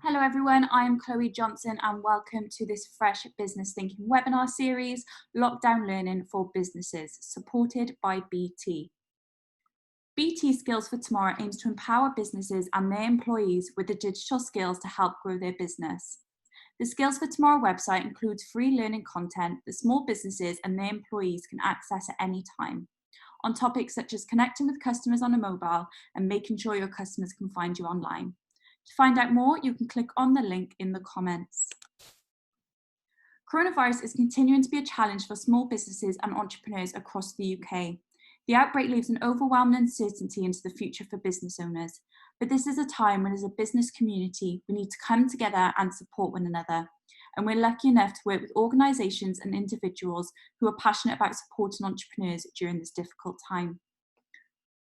Hello everyone, I am Chloe Johnson and welcome to this fresh business thinking webinar series, Lockdown Learning for Businesses, supported by BT. BT Skills for Tomorrow aims to empower businesses and their employees with the digital skills to help grow their business. The Skills for Tomorrow website includes free learning content that small businesses and their employees can access at any time, on topics such as connecting with customers on a mobile and making sure your customers can find you online. To find out more, you can click on the link in the comments. Coronavirus is continuing to be a challenge for small businesses and entrepreneurs across the UK. The outbreak leaves an overwhelming uncertainty into the future for business owners, but this is a time when as a business community, we need to come together and support one another. And we're lucky enough to work with organisations and individuals who are passionate about supporting entrepreneurs during this difficult time.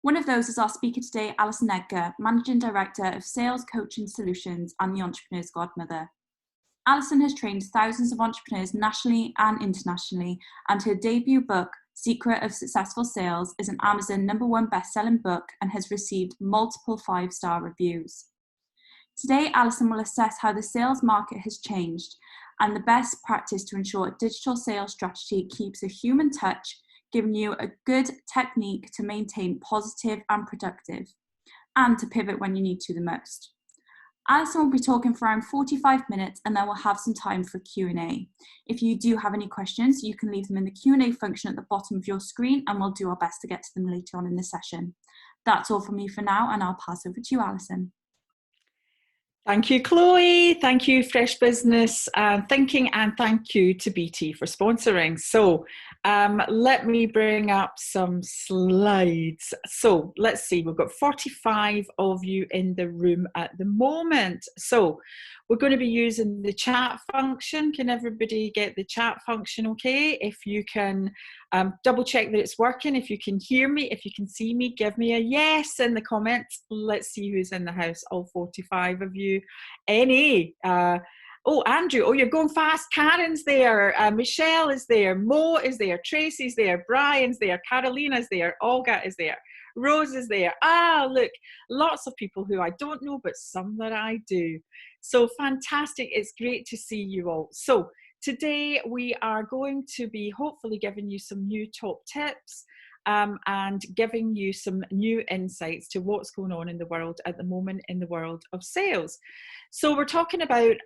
One of those is our speaker today, Alison Edgar, Managing Director of Sales Coaching Solutions and the Entrepreneur's Godmother. Alison has trained thousands of entrepreneurs nationally and internationally, and her debut book, Secret of Successful Sales, is an Amazon #1 best-selling book and has received multiple 5-star reviews. Today, Alison will assess how the sales market has changed and the best practice to ensure a digital sales strategy keeps a human touch, giving you a good technique to maintain positive and productive, and to pivot when you need to the most. Alison will be talking for around 45 minutes and then we'll have some time for Q&A. If you do have any questions, you can leave them in the Q&A function at the bottom of your screen and we'll do our best to get to them later on in the session. That's all from me for now and I'll pass over to you, Alison. Thank you, Chloe. Thank you, Fresh Business Thinking, and thank you to BT for sponsoring. So let me bring up some slides. So let's see, we've got 45 of you in the room at the moment. So we're going to be using the chat function. Can everybody get the chat function okay? If you can double check that it's working, if you can hear me, if you can see me, give me a yes in the comments. Let's see who's in the house, all 45 of you. Any? Oh, Andrew, oh, you're going fast. Karen's there, Michelle is there, Mo is there, Tracy's there, Brian's there, Carolina's there, Olga is there, Rose is there. Ah, look, lots of people who I don't know, but some that I do. So fantastic. It's great to see you all. So today we are going to be hopefully giving you some new top tips and giving you some new insights to what's going on in the world at the moment in the world of sales. So we're talking about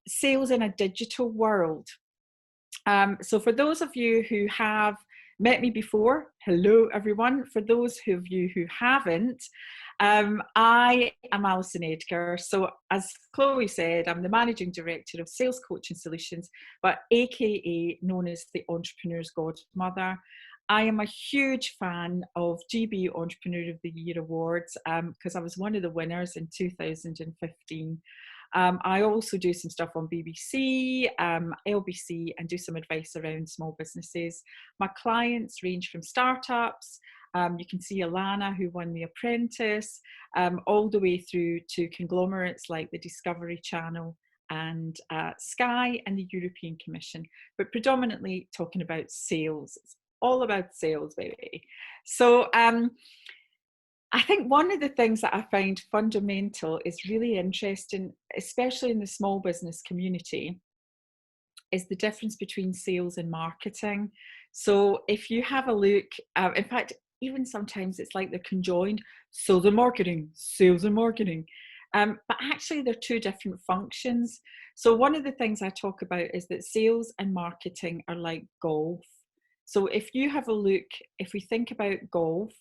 sales in a digital world. So for those of you who have met me before, hello everyone. For those of you who haven't, I am Alison Edgar. So as Chloe said, I'm the Managing Director of Sales Coaching Solutions, but AKA known as the Entrepreneur's Godmother. I am a huge fan of GB Entrepreneur of the Year Awards because I was one of the winners in 2015. I also do some stuff on BBC, LBC, and do some advice around small businesses. My clients range from startups, you can see Alana, who won The Apprentice, all the way through to conglomerates like the Discovery Channel and Sky and the European Commission, but predominantly talking about sales. It's all about sales, baby. So I think one of the things that I find fundamental is really interesting, especially in the small business community, is the difference between sales and marketing. So if you have a look, in fact, even sometimes it's like they're conjoined, sales and marketing, sales and marketing. But actually they're two different functions. So one of the things I talk about is that sales and marketing are like golf. So if you have a look, if we think about golf,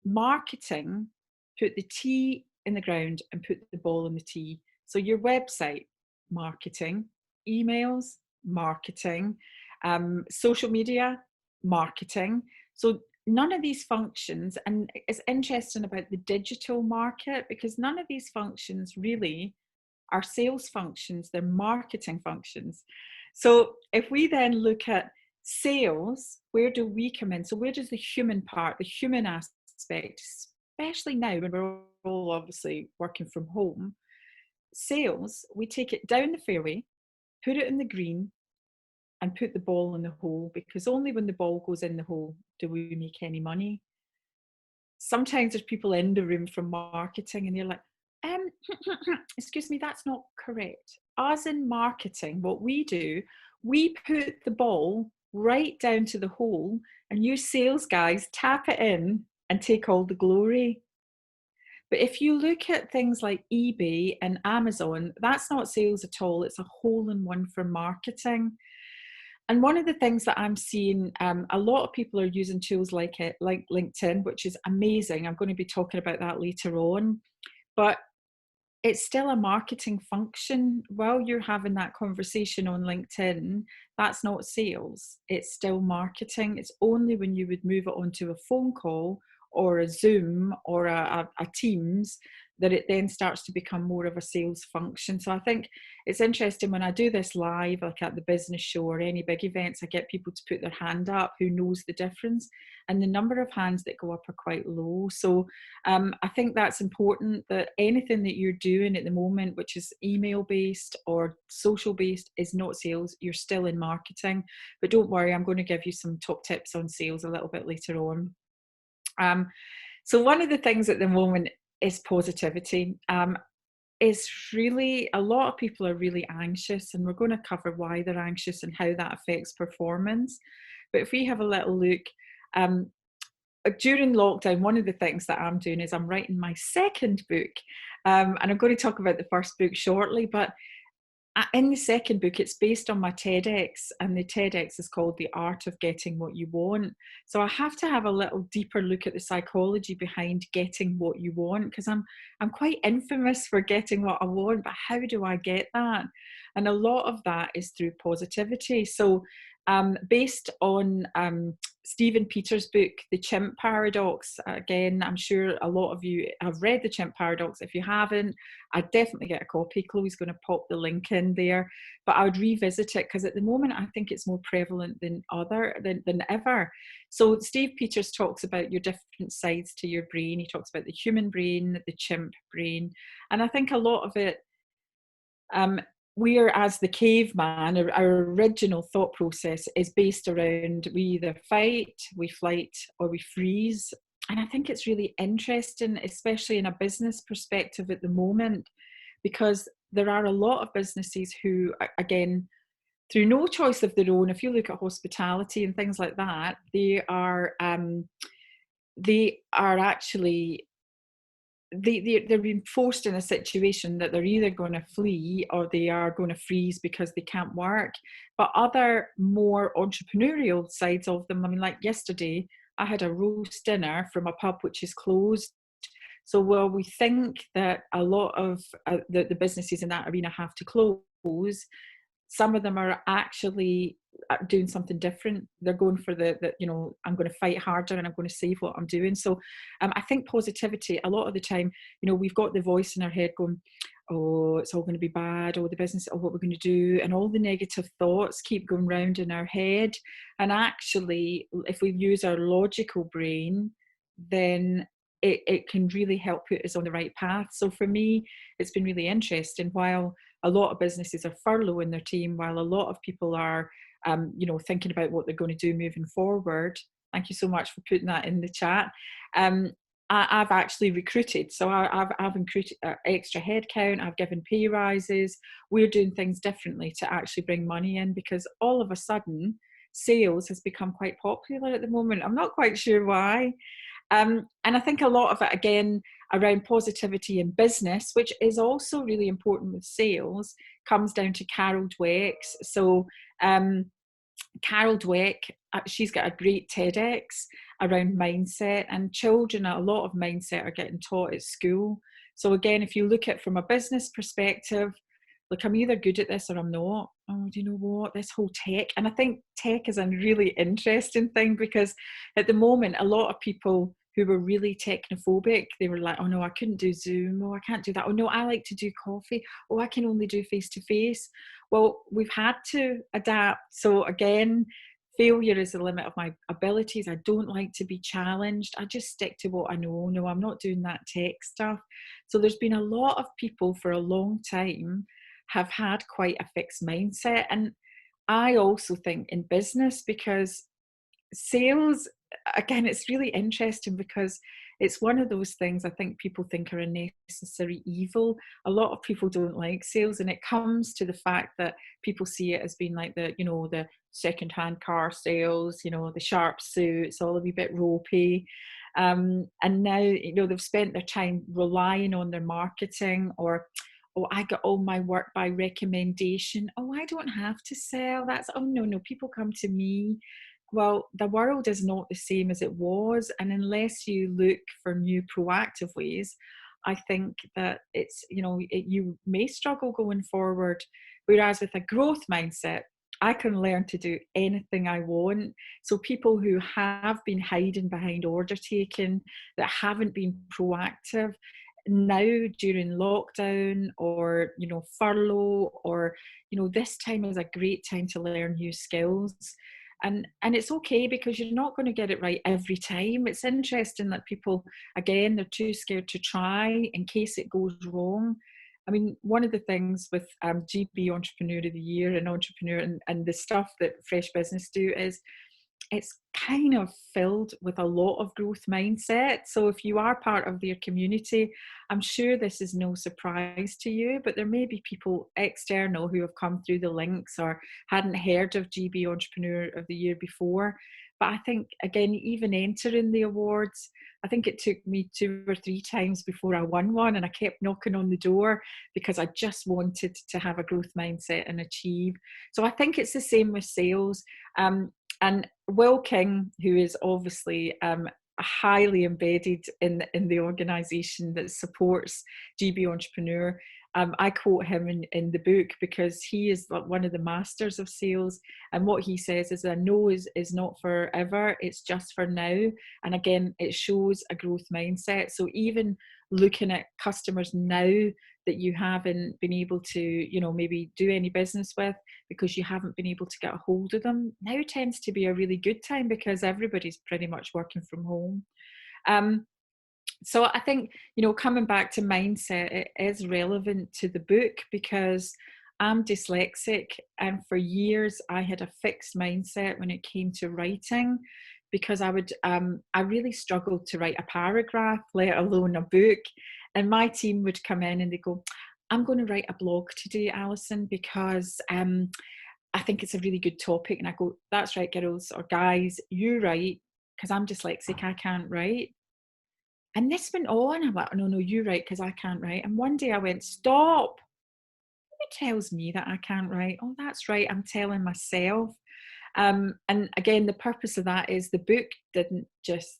marketing, put the tee in the ground and put the ball in the tee. So your website, marketing, emails, marketing, social media, marketing. So none of these functions, and it's interesting about the digital market because none of these functions really are sales functions, they're marketing functions. So if we then look at sales, where do we come in? So where does the human part, the human aspect, especially now when we're all obviously working from home, sales, we take it down the fairway, put it in the green and put the ball in the hole, because only when the ball goes in the hole do we make any money. Sometimes there's people in the room from marketing and they're like, Um, excuse me, that's not correct. Us in marketing, what we do, we put the ball right down to the hole, and you sales guys tap it in and take all the glory. But if you look at things like eBay and Amazon, that's not sales at all. It's a hole in one for marketing. And one of the things that I'm seeing, a lot of people are using tools like LinkedIn, which is amazing. I'm going to be talking about that later on. But it's still a marketing function. While you're having that conversation on LinkedIn, that's not sales. It's still marketing. It's only when you would move it onto a phone call or a Zoom or a Teams that it then starts to become more of a sales function. So I think it's interesting when I do this live, like at the business show or any big events, I get people to put their hand up who knows the difference. And the number of hands that go up are quite low. So I think that's important, that anything that you're doing at the moment, which is email based or social based, is not sales. You're still in marketing. But don't worry, I'm going to give you some top tips on sales a little bit later on. So one of the things at the moment is positivity. Is really, a lot of people are really anxious, and we're going to cover why they're anxious and how that affects performance. But if we have a little look, during lockdown, one of the things that I'm doing is I'm writing my second book, and I'm going to talk about the first book shortly. But in the second book, it's based on my TEDx, and the TEDx is called The Art of Getting What You Want. So I have to have a little deeper look at the psychology behind getting what you want, because I'm quite infamous for getting what I want, but how do I get that? And a lot of that is through positivity. So based on Stephen Peters' book, The Chimp Paradox. Again, I'm sure a lot of you have read The Chimp Paradox. If you haven't, I'd definitely get a copy. Chloe's going to pop the link in there. But I would revisit it, because at the moment I think it's more prevalent than ever. So Steve Peters talks about your different sides to your brain. He talks about the human brain, the chimp brain. And I think a lot of it, we're, as the caveman, our original thought process is based around we either fight, we flight, or we freeze. And I think it's really interesting, especially in a business perspective at the moment, because there are a lot of businesses who, again, through no choice of their own, if you look at hospitality and things like that, they are actually they're being forced in a situation that they're either going to flee or they are going to freeze because they can't work. But other more entrepreneurial sides of them, I mean, like yesterday, I had a roast dinner from a pub which is closed. So while we think that a lot of the businesses in that arena have to close, some of them are actually doing something different. They're going for the I'm going to fight harder and I'm going to save what I'm doing. So I think positivity, a lot of the time, we've got the voice in our head going, oh, it's all going to be bad, or the business, or what we're going to do, and all the negative thoughts keep going round in our head. And actually, if we use our logical brain, then it can really help put us on the right path. So for me, it's been really interesting. While a lot of businesses are furloughing their team, while a lot of people are, thinking about what they're going to do moving forward. Thank you so much for putting that in the chat. I've actually recruited. So I've recruited extra headcount. I've given pay rises. We're doing things differently to actually bring money in, because all of a sudden, sales has become quite popular at the moment. I'm not quite sure why. And I think a lot of it, again, around positivity in business, which is also really important with sales, comes down to Carol Dweck's. So Carol Dweck, she's got a great TEDx around mindset, and children, a lot of mindset are getting taught at school. So again, if you look at it from a business perspective, like, I'm either good at this or I'm not. Oh, do you know what? This whole tech. And I think tech is a really interesting thing, because at the moment, a lot of people who were really technophobic, they were like, oh no, I couldn't do Zoom. Oh, I can't do that. Oh no, I like to do coffee. Oh, I can only do face-to-face. Well, we've had to adapt. So again, failure is the limit of my abilities. I don't like to be challenged. I just stick to what I know. No, I'm not doing that tech stuff. So there's been a lot of people for a long time have had quite a fixed mindset. And I also think in business, because sales again, it's really interesting because it's one of those things I think people think are a necessary evil. A lot of people don't like sales, and it comes to the fact that people see it as being like the, you know, the second-hand car sales, you know, the sharp suits, all a wee bit ropey. And now, you know, they've spent their time relying on their marketing, or, oh, I got all my work by recommendation. Oh, I don't have to sell. That's, oh, no, people come to me. Well, the world is not the same as it was. And unless you look for new proactive ways, I think that it's, you know, you may struggle going forward. Whereas with a growth mindset, I can learn to do anything I want. So people who have been hiding behind order taking, that haven't been proactive, now during lockdown, or, you know, furlough, or, you know, this time is a great time to learn new skills. And it's okay, because you're not going to get it right every time. It's interesting that people, again, they're too scared to try in case it goes wrong. I mean, one of the things with GB Entrepreneur of the Year and Entrepreneur, and the stuff that Fresh Business do, is it's kind of filled with a lot of growth mindset. So if you are part of their community, I'm sure this is no surprise to you, but there may be people external who have come through the links or hadn't heard of GB Entrepreneur of the Year before. But I think, again, even entering the awards, I think it took me 2 or 3 times before I won one, and I kept knocking on the door because I just wanted to have a growth mindset and achieve. So I think it's the same with sales. And Will King, who is obviously highly embedded in the organisation that supports GB Entrepreneur, I quote him in the book, because he is one of the masters of sales. And what he says is a no is not forever, it's just for now. And again, it shows a growth mindset. So even looking at customers now that you haven't been able to, you know, maybe do any business with because you haven't been able to get a hold of them, now tends to be a really good time because everybody's pretty much working from home. So I think, you know, coming back to mindset, it is relevant to the book because I'm dyslexic, and for years I had a fixed mindset when it came to writing, because I really struggled to write a paragraph, let alone a book. And my team would come in and they go, I'm going to write a blog today, Alison, because I think it's a really good topic. And I go, that's right, girls or guys, you write, because I'm dyslexic, I can't write. And this went on. I'm like, no, you write, because I can't write. And one day I went, stop. Who tells me that I can't write? Oh, that's right, I'm telling myself. And again, the purpose of that is the book didn't just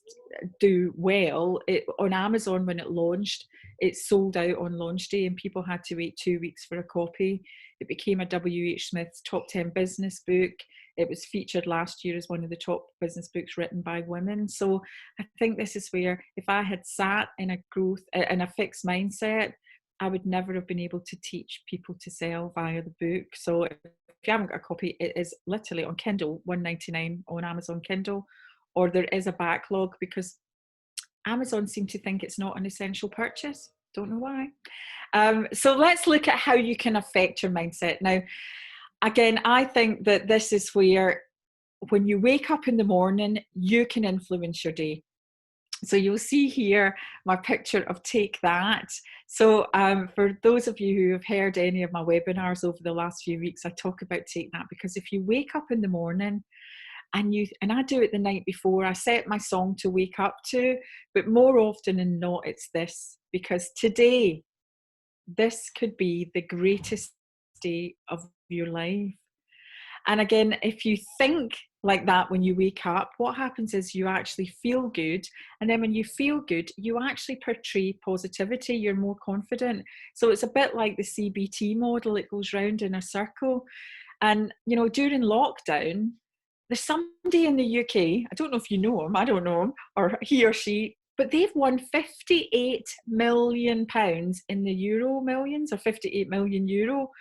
do well. On Amazon, when it launched, it sold out on launch day and people had to wait 2 weeks for a copy. It became a W.H. Smith's top 10 business book. It was featured last year as one of the top business books written by women. So I think this is where, if I had sat in a fixed mindset, I would never have been able to teach people to sell via the book. So if you haven't got a copy, it is literally on Kindle, $1.99 on Amazon Kindle, or there is a backlog because Amazon seem to think it's not an essential purchase. Don't know why. So let's look at how you can affect your mindset. Now, again, I think that this is where, when you wake up in the morning, you can influence your day. So you'll see here my picture of Take That. So for those of you who have heard any of my webinars over the last few weeks, I talk about Take That, because if you wake up in the morning and I do it the night before, I set my song to wake up to, but more often than not, it's this, because today, this could be the greatest day of your life. And again, if you think like that when you wake up, what happens is you actually feel good. And then when you feel good, you actually portray positivity. You're more confident. So it's a bit like the CBT model. It goes round in a circle. And, you know, during lockdown, there's somebody in the UK, I don't know if you know him, I don't know him, or he or she, but they've won £58 million in the Euro Millions, or 58 million euro.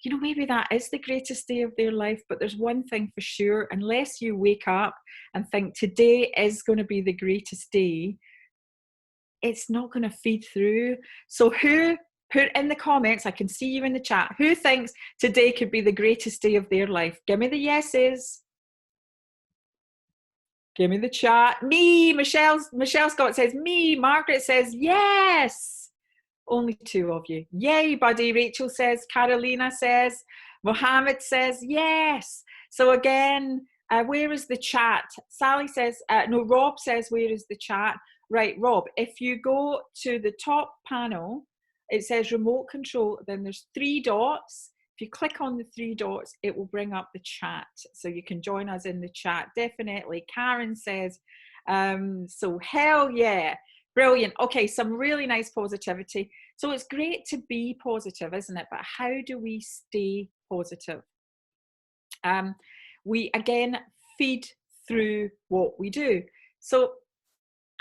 You know, maybe that is the greatest day of their life, but there's one thing for sure, unless you wake up and think today is going to be the greatest day, it's not going to feed through. So who, put in the comments, I can see you in the chat, who thinks today could be the greatest day of their life? Give me the yeses. Give me the chat. Me, Michelle Scott says me. Margaret says yes. Only 2 of you. Yay, buddy. Rachel says, Carolina says, Mohammed says yes. So again, where is the chat? Sally says, no, Rob says, where is the chat? Right, Rob, if you go to the top panel, it says remote control, then there's 3 dots. If you click on the 3 dots, it will bring up the chat. So you can join us in the chat, definitely. Karen says, so hell yeah. Brilliant. Okay, some really nice positivity. So it's great to be positive, isn't it? But how do we stay positive? We, again, feed through what we do. So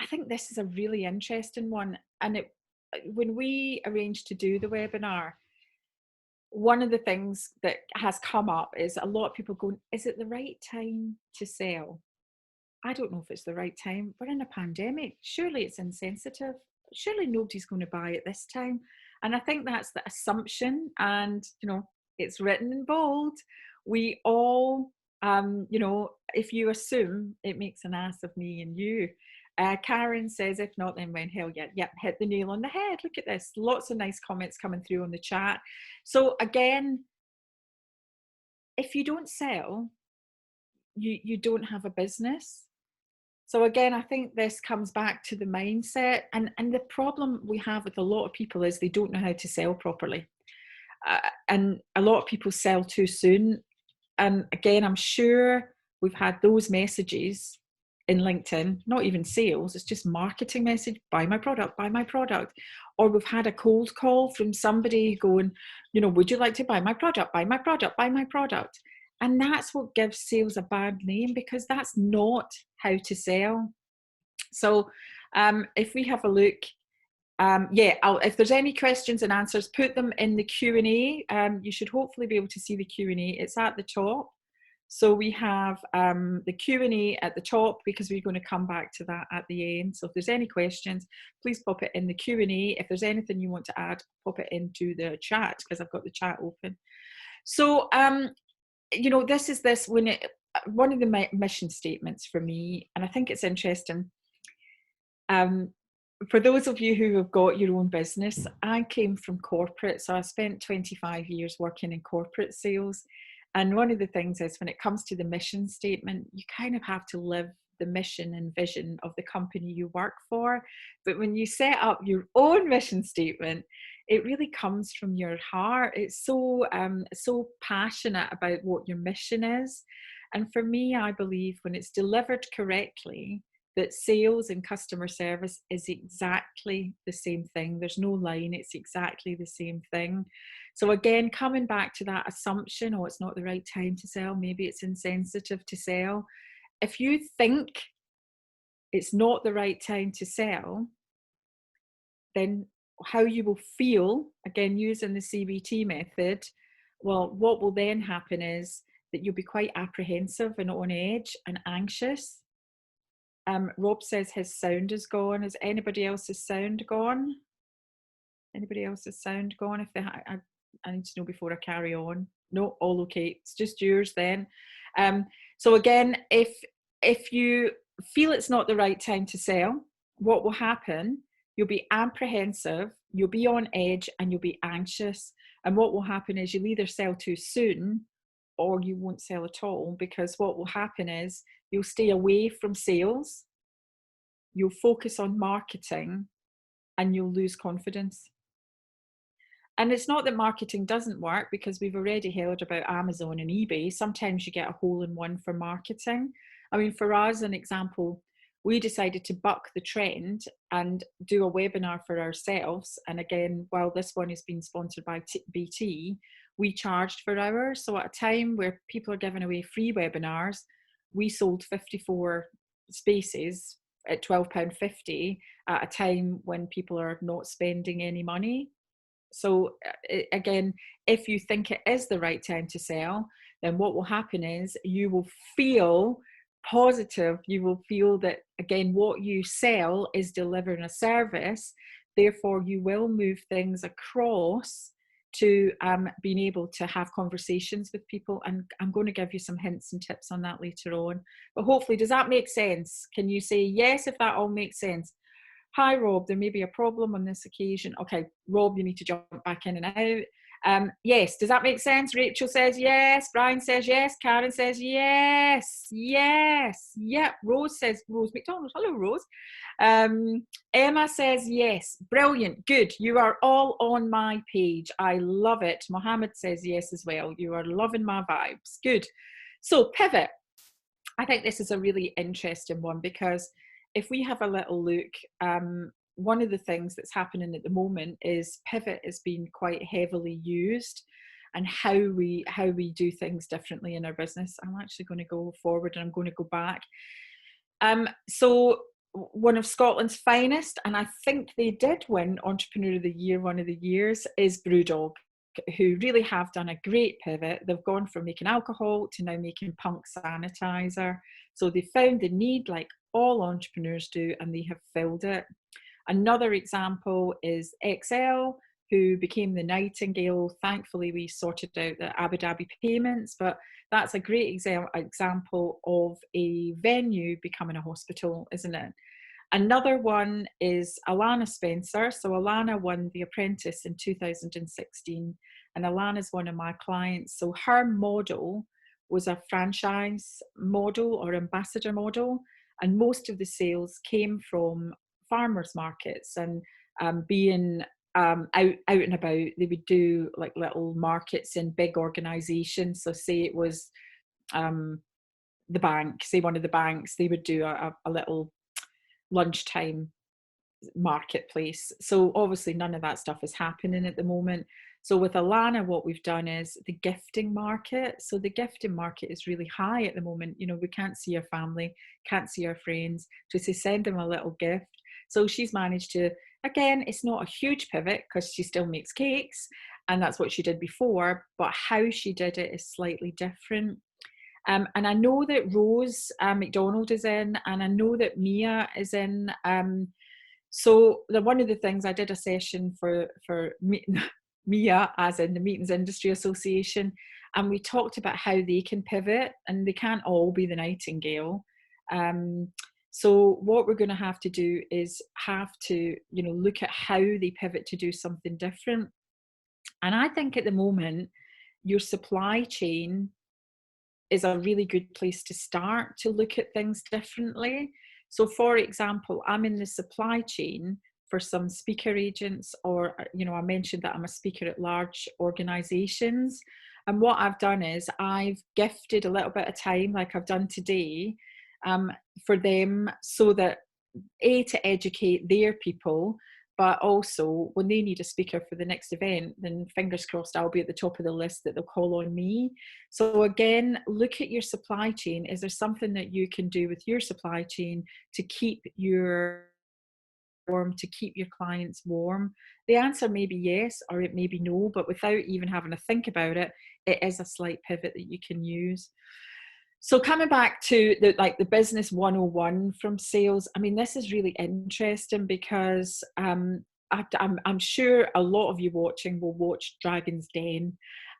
I think this is a really interesting one. And when we arranged to do the webinar, one of the things that has come up is a lot of people going, is it the right time to sell? I don't know if it's the right time. We're in a pandemic. Surely it's insensitive. Surely nobody's going to buy at this time. And I think that's the assumption. And, you know, it's written in bold. We all, you know, if you assume, it makes an ass of me and you. Karen says, if not, then when hell yeah. Yep, hit the nail on the head. Look at this. Lots of nice comments coming through on the chat. So again, if you don't sell, you don't have a business. So again, I think this comes back to the mindset, and the problem we have with a lot of people is they don't know how to sell properly. And a lot of people sell too soon. And again, I'm sure we've had those messages in LinkedIn, not even sales, it's just marketing message, buy my product, buy my product. Or we've had a cold call from somebody going, you know, would you like to buy my product, buy my product, buy my product? And that's what gives sales a bad name, because that's not how to sell. So if we have a look, if there's any questions and answers, put them in the Q&A. You should hopefully be able to see the Q&A. It's at the top. So we have the Q&A at the top, because we're going to come back to that at the end. So if there's any questions, please pop it in the Q&A. If there's anything you want to add, pop it into the chat, because I've got the chat open. So, you know, one of the mission statements for me, and I think it's interesting. For those of you who have got your own business, I came from corporate, so I spent 25 years working in corporate sales. And one of the things is, when it comes to the mission statement, you kind of have to live the mission and vision of the company you work for. But when you set up your own mission statement, it really comes from your heart. It's so passionate about what your mission is. And for me, I believe when it's delivered correctly, that sales and customer service is exactly the same thing. There's no line, it's exactly the same thing. So again, coming back to that assumption, oh, it's not the right time to sell, maybe it's insensitive to sell. If you think it's not the right time to sell, then how you will feel, again, using the CBT method, well, what will then happen is that you'll be quite apprehensive and on edge and anxious. Rob says his sound is gone. Is anybody else's sound gone? Anybody else's sound gone? If they I need to know before I carry on. No, all okay. It's just yours then. So again, if you feel it's not the right time to sell, what will happen? You'll be apprehensive, you'll be on edge, and you'll be anxious. And what will happen is you'll either sell too soon, or you won't sell at all, because what will happen is you'll stay away from sales, you'll focus on marketing, and you'll lose confidence. And it's not that marketing doesn't work, because we've already heard about Amazon and eBay. Sometimes you get a hole in one for marketing. I mean, for us, an example, we decided to buck the trend and do a webinar for ourselves. And again, while this one is being sponsored by BT, we charged for ours. So at a time where people are giving away free webinars, we sold 54 spaces at £12.50 at a time when people are not spending any money. So again, if you think it is the right time to sell, then what will happen is you will feel positive. You will feel that, again, what you sell is delivering a service. Therefore, you will move things across to being able to have conversations with people. And I'm going to give you some hints and tips on that later on. But hopefully, does that make sense? Can you say yes if that all makes sense? Hi, Rob, there may be a problem on this occasion. Okay, Rob, you need to jump back in and out. Yes, does that make sense? Rachel says yes. Brian says yes. Karen says yes. Yes. Yep. Rose says, Rose McDonald. Hello, Rose. Emma says yes. Brilliant. Good. You are all on my page. I love it. Mohammed says yes as well. You are loving my vibes. Good. So pivot. I think this is a really interesting one, because if we have a little look, one of the things that's happening at the moment is pivot is being quite heavily used, and how we do things differently in our business. I'm actually going to go forward and I'm going to go back. So one of Scotland's finest, and I think they did win Entrepreneur of the Year one of the years, is Brewdog, who really have done a great pivot. They've gone from making alcohol to now making punk sanitizer. So they found the need, like all entrepreneurs do, and they have filled it. Another example is XL, who became the Nightingale. Thankfully, we sorted out the Abu Dhabi payments, but that's a great example of a venue becoming a hospital, isn't it? Another one is Alana Spencer. So Alana won The Apprentice in 2016, and Alana's one of my clients. So her model was a franchise model or ambassador model, and most of the sales came from farmers markets and being out and about. They would do like little markets in big organizations. So say it was the bank, say one of the banks, they would do a little lunchtime marketplace. So obviously none of that stuff is happening at the moment. So with Alana, what we've done is the gifting market. So the gifting market is really high at the moment. You know, we can't see our family, can't see our friends, so to send them a little gift. So she's managed to, again, it's not a huge pivot because she still makes cakes and that's what she did before, but how she did it is slightly different. And I know that Rose McDonald is in, and I know that Mia is in. So one of the things, I did a session for Mia, as in the Meetings Industry Association, and we talked about how they can pivot, and they can't all be the Nightingale. So what we're going to have to do is have to, you know, look at how they pivot to do something different. And I think at the moment, your supply chain is a really good place to start to look at things differently. So for example, I'm in the supply chain for some speaker agents, or, you know, I mentioned that I'm a speaker at large organizations. And what I've done is I've gifted a little bit of time, like I've done today, for them, so that to educate their people, but also when they need a speaker for the next event, then fingers crossed I'll be at the top of the list that they'll call on me. So again, look at your supply chain. Is there something that you can do with your supply chain to keep your warm, to keep your clients warm? The answer may be yes, or it may be no, but without even having to think about it, it is a slight pivot that you can use. So coming back to the business 101 from sales, I mean, this is really interesting because I'm sure a lot of you watching will watch Dragon's Den.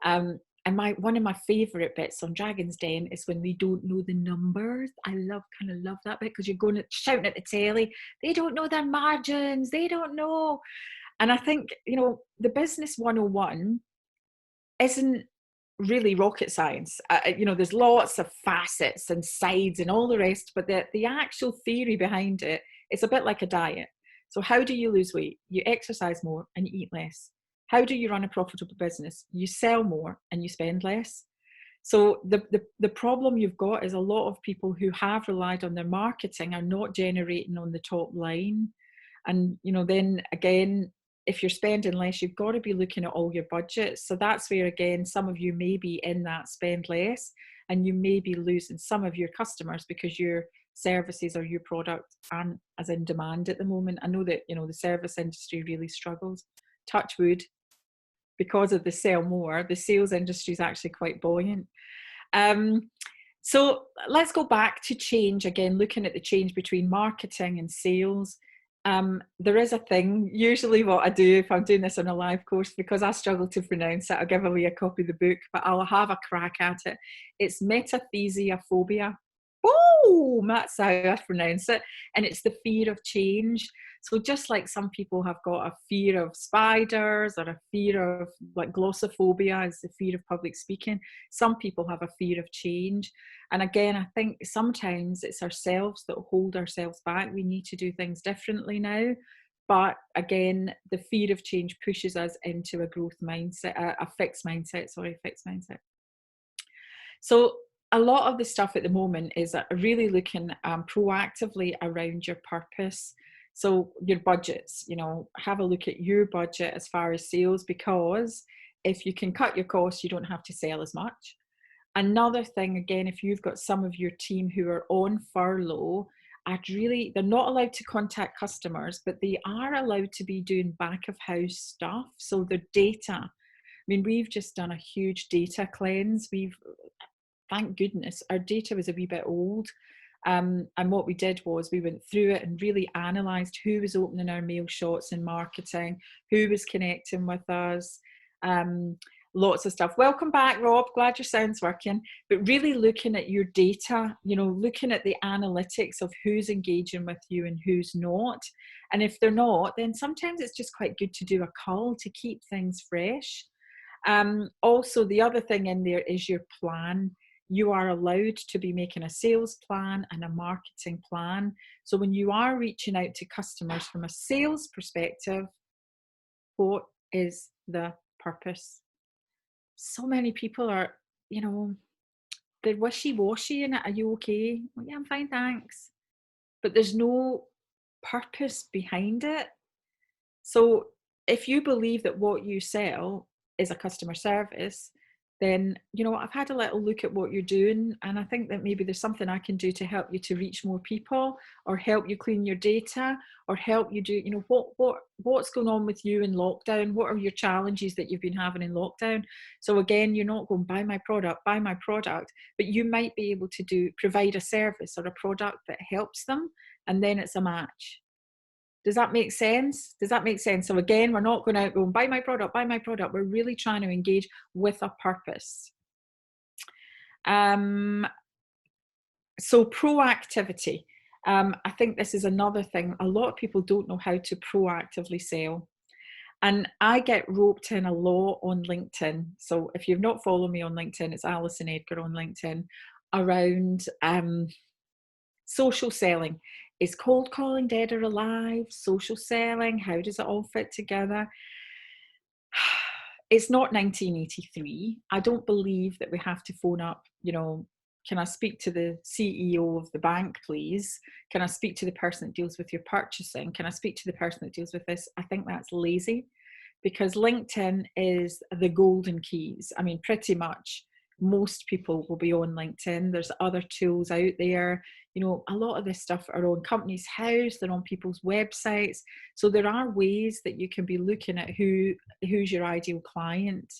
And one of my favourite bits on Dragon's Den is when they don't know the numbers. I kind of love that bit, because you're going shouting at the telly, they don't know their margins, they don't know. And I think, you know, the business 101 isn't really rocket science. You know, there's lots of facets and sides and all the rest, but the actual theory behind it is a bit like a diet. So how do you lose weight? You exercise more and you eat less. How do you run a profitable business? You sell more and you spend less. So the problem you've got is a lot of people who have relied on their marketing are not generating on the top line. And, you know, then again, if you're spending less, you've got to be looking at all your budgets. So that's where, again, some of you may be in that spend less, and you may be losing some of your customers because your services or your product aren't as in demand at the moment. I know that, you know, the service industry really struggles. Touch wood, because of the sell more, the sales industry is actually quite buoyant. So let's go back to change again, looking at the change between marketing and sales. There is a thing, usually what I do if I'm doing this on a live course, because I struggle to pronounce it, I'll give away a copy of the book, but I'll have a crack at it. It's metathesiophobia. Boom! That's how I pronounce it. And it's the fear of change. So just like some people have got a fear of spiders or a fear of, like, glossophobia is the fear of public speaking, some people have a fear of change. And again, I think sometimes it's ourselves that hold ourselves back. We need to do things differently now. But again, the fear of change pushes us into a growth mindset, a fixed mindset, fixed mindset. So a lot of the stuff at the moment is really looking proactively around your purpose. So your budgets, have a look at your budget as far as sales, because if you can cut your costs, you don't have to sell as much. Another thing, again, if you've got some of your team who are on furlough, they're not allowed to contact customers, but they are allowed to be doing back of house stuff. So their data, we've just done a huge data cleanse. Thank goodness, our data was a wee bit old. And what we did was we went through it and really analysed who was opening our mail shots in marketing, who was connecting with us, lots of stuff. Welcome back, Rob. Glad your sound's working. But really looking at your data, looking at the analytics of who's engaging with you and who's not. And if they're not, then sometimes it's just quite good to do a call to keep things fresh. Also, the other thing in there is your plan. You are allowed to be making a sales plan and a marketing plan. So when you are reaching out to customers from a sales perspective, what is the purpose? So many people are, they're wishy-washy in it. Are you okay? Well, yeah, I'm fine, thanks. But there's no purpose behind it. So if you believe that what you sell is a customer service, then, I've had a little look at what you're doing, and I think that maybe there's something I can do to help you to reach more people, or help you clean your data, or help you do, what's going on with you in lockdown? What are your challenges that you've been having in lockdown? So again, you're not going, buy my product, but you might be able to provide a service or a product that helps them, and then it's a match. Does that make sense? So again, we're not going out going, buy my product. We're really trying to engage with a purpose. So proactivity. I think this is another thing. A lot of people don't know how to proactively sell. And I get roped in a lot on LinkedIn. So if you've not followed me on LinkedIn, it's Alison Edgar on LinkedIn, around social selling. Is cold calling dead or alive? Social selling, how does it all fit together? It's not 1983. I don't believe that we have to phone up, can I speak to the CEO of the bank, please? Can I speak to the person that deals with your purchasing? Can I speak to the person that deals with this? I think that's lazy, because LinkedIn is the golden keys. Pretty much most people will be on LinkedIn. There's other tools out there. A lot of this stuff are on Companies House, they're on people's websites. So there are ways that you can be looking at who's your ideal client.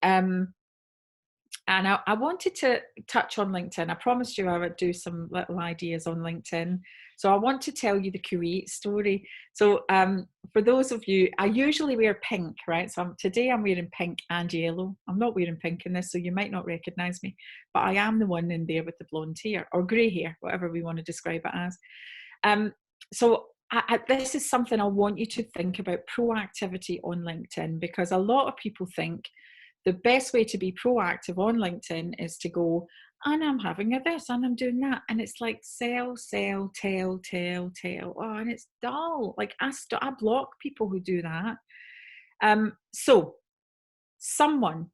And I wanted to touch on LinkedIn. I promised you I would do some little ideas on LinkedIn. So I want to tell you the Kuwait story. So for those of you, I usually wear pink, right? So today I'm wearing pink and yellow. I'm not wearing pink in this, so you might not recognize me, but I am the one in there with the blonde hair, or grey hair, whatever we want to describe it as. So this is something I want you to think about, proactivity on LinkedIn, because a lot of people think the best way to be proactive on LinkedIn is to go, and I'm having a this, and I'm doing that. And it's like sell, tell. Oh, and it's dull. Like I block people who do that. So someone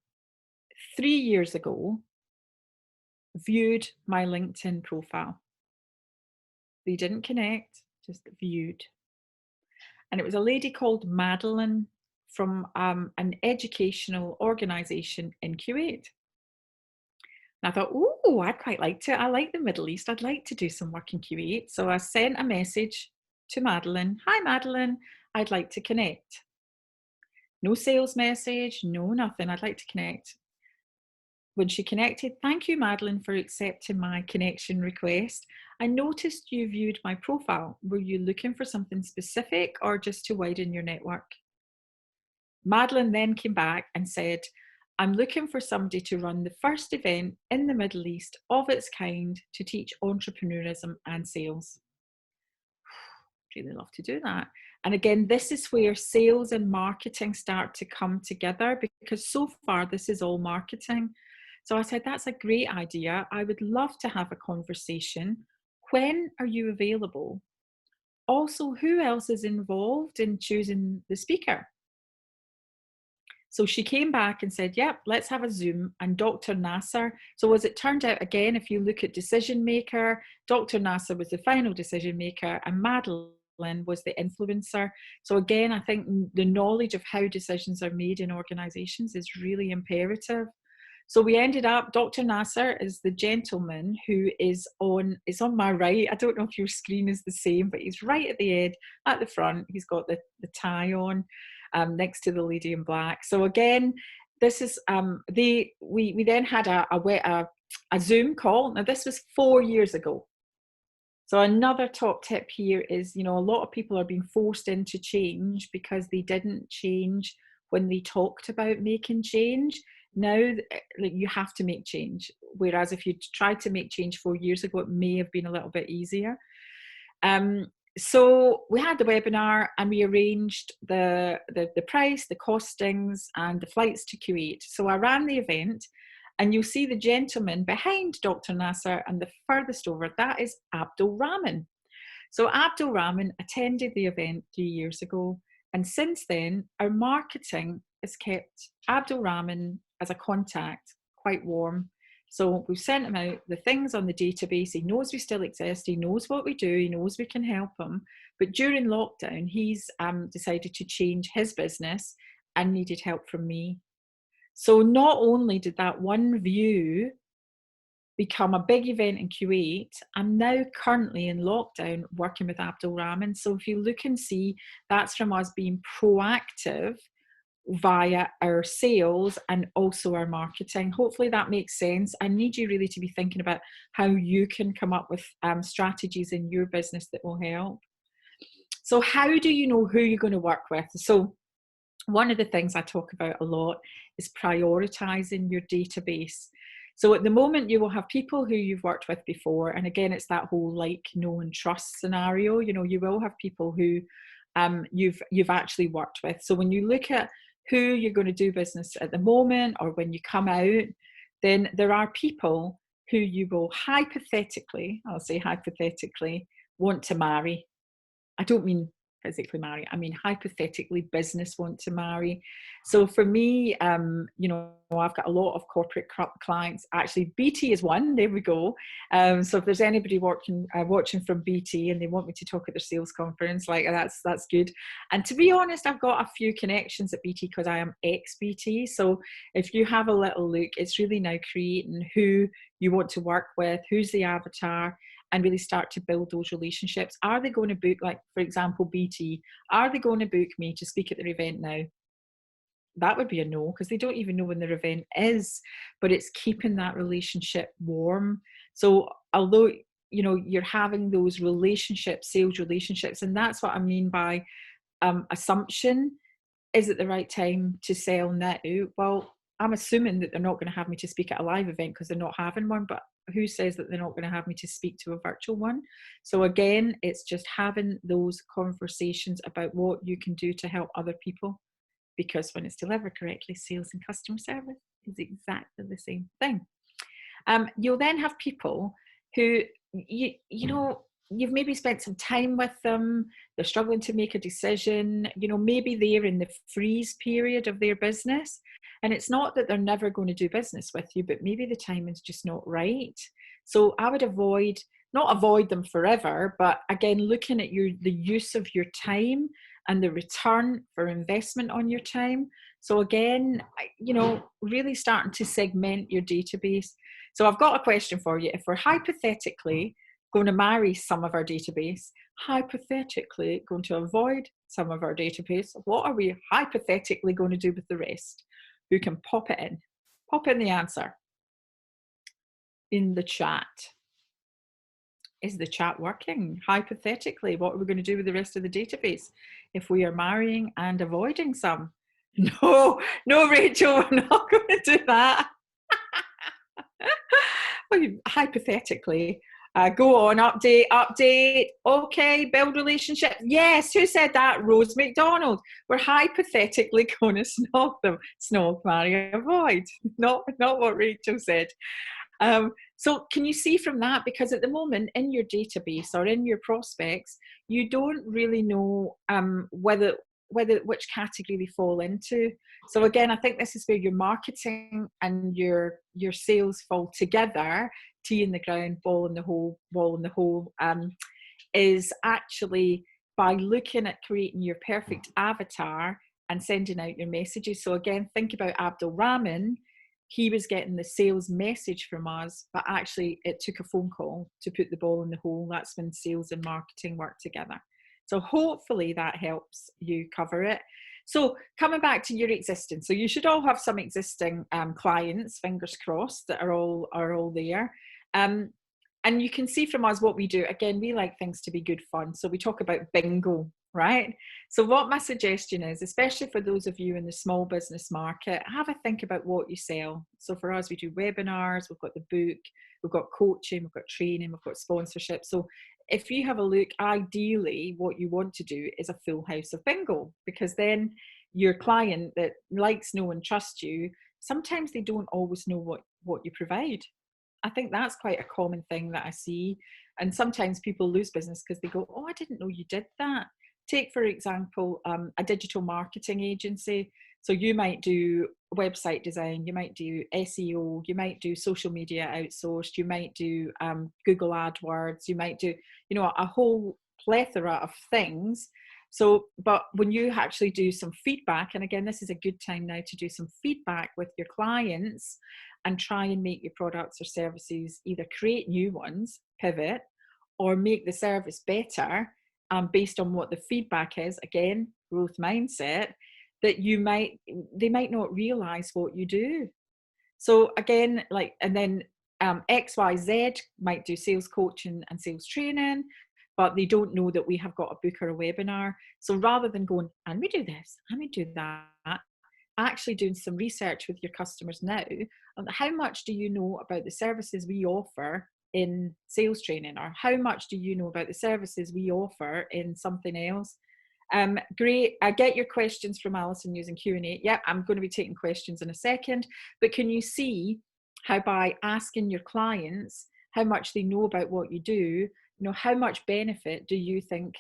3 years ago viewed my LinkedIn profile. They didn't connect, just viewed. And it was a lady called Madeline from an educational organisation in Kuwait. And I thought, oh, I'd quite like to. I like the Middle East. I'd like to do some work in Kuwait. So I sent a message to Madeline. Hi, Madeline. I'd like to connect. No sales message, no nothing. I'd like to connect. when she connected, "Thank you, Madeline, for accepting my connection request. I noticed you viewed my profile. Were you looking for something specific or just to widen your network?" Madeline then came back and said, "I'm looking for somebody to run the first event in the Middle East of its kind to teach entrepreneurism and sales." Really love to do that. And again, this is where sales and marketing start to come together, because so far this is all marketing. So I said, "That's a great idea. I would love to have a conversation. When are you available? Also, who else is involved in choosing the speaker?" So she came back and said, "Yep, let's have a Zoom." And Dr. Nasser, so as it turned out, again, if you look at decision maker, Dr. Nasser was the final decision maker and Madeline was the influencer. So again, I think the knowledge of how decisions are made in organizations is really imperative. So we ended up, Dr. Nasser is the gentleman who is on my right. I don't know if your screen is the same, but he's right at the end, at the front. He's got the tie on, next to the lady in black. So again, this is, we then had a Zoom call. Now this was 4 years ago. So another top tip here is, a lot of people are being forced into change because they didn't change when they talked about making change. Now, like, you have to make change. Whereas if you tried to make change 4 years ago, it may have been a little bit easier. So we had the webinar and we arranged the price, the costings and the flights to Kuwait. So I ran the event. And you'll see the gentleman behind Dr. Nasser and the furthest over, that is Abdul Rahman. So Abdul Rahman attended the event 3 years ago. And since then, our marketing has kept Abdul Rahman as a contact quite warm. So we've sent him out the things on the database. He knows we still exist. He knows what we do. He knows we can help him. But during lockdown, he's decided to change his business and needed help from me. So not only did that one view become a big event in Kuwait, I'm now currently in lockdown working with Abdul Rahman. So if you look and see, that's from us being proactive via our sales and also our marketing. Hopefully that makes sense. I need you really to be thinking about how you can come up with strategies in your business that will help. So how do you know who you're going to work with? So one of the things I talk about a lot is prioritizing your database. So at the moment, you will have people who you've worked with before. And again, it's that whole like, know and trust scenario. You will have people who you've actually worked with. So when you look at who you're going to do business at the moment, or when you come out, then there are people who you will hypothetically, I'll say hypothetically, want to marry. I don't mean physically marry, I mean hypothetically business want to marry. So for me, I've got a lot of corporate clients. Actually, BT is one, there we go. So if there's anybody watching from BT and they want me to talk at their sales conference, like that's good. And to be honest, I've got a few connections at BT because I am ex-BT. So if you have a little look, it's really now creating who you want to work with, who's the avatar, and really start to build those relationships. Are they going to book, like, for example, BT, are they going to book me to speak at their event now? That would be a no, because they don't even know when their event is, but it's keeping that relationship warm. So although, you're having those relationships, sales relationships, and that's what I mean by assumption. Is it the right time to sell now? Well, I'm assuming that they're not going to have me to speak at a live event because they're not having one, but who says that they're not going to have me to speak to a virtual one? So again, it's just having those conversations about what you can do to help other people, because when it's delivered correctly, sales and customer service is exactly the same thing. You'll then have people who, you've maybe spent some time with them, they're struggling to make a decision, maybe they're in the freeze period of their business. And it's not that they're never going to do business with you, but maybe the timing's just not right. So I would not avoid them forever, but again, looking at the use of your time and the return for investment on your time. So again, really starting to segment your database. So I've got a question for you. If we're hypothetically going to marry some of our database, hypothetically going to avoid some of our database, what are we hypothetically going to do with the rest? Who can pop it in? Pop in the answer. in the chat. Is the chat working? Hypothetically, what are we going to do with the rest of the database if we are marrying and avoiding some? No, no, Rachel, we're not going to do that. Hypothetically, go on, update. Okay, build relationships. Yes, who said that? Rose McDonald. We're hypothetically going to snog, marry, avoid. Not what Rachel said. So can you see from that, because at the moment in your database or in your prospects, you don't really know whether which category they fall into. So again, I think this is where your marketing and your sales fall together. T in the ground, ball in the hole, is actually by looking at creating your perfect avatar and sending out your messages. So again, think about Abdul Rahman. He was getting the sales message from us, but actually it took a phone call to put the ball in the hole. That's when sales and marketing work together. So hopefully that helps you cover it. So coming back to your existing, so you should all have some existing clients, fingers crossed, that are all there. And you can see from us what we do. Again, we like things to be good fun. So we talk about bingo, right? So what my suggestion is, especially for those of you in the small business market, have a think about what you sell. So for us, we do webinars, we've got the book, we've got coaching, we've got training, we've got sponsorship. So if you have a look, ideally what you want to do is a full house of bingo, because then your client that likes, know and trusts you, sometimes they don't always know what you provide. I think that's quite a common thing that I see. And sometimes people lose business because they go, oh, I didn't know you did that. Take, for example, a digital marketing agency. So you might do website design, you might do SEO, you might do social media outsourced, you might do Google AdWords, you might do, a whole plethora of things. So, but when you actually do some feedback, and again, this is a good time now to do some feedback with your clients and try and make your products or services, either create new ones, pivot, or make the service better based on what the feedback is, again, growth mindset, that they might not realize what you do. So again, and then XYZ might do sales coaching and sales training, but they don't know that we have got a book or a webinar. So rather than going, and we do this, and we do that, actually doing some research with your customers now on how much do you know about the services we offer in sales training, or how much do you know about the services we offer in something else. Great. I get your questions from Alison using Q&A. Yep, I'm going to be taking questions in a second, but can you see how by asking your clients how much they know about what you do, how much benefit do you think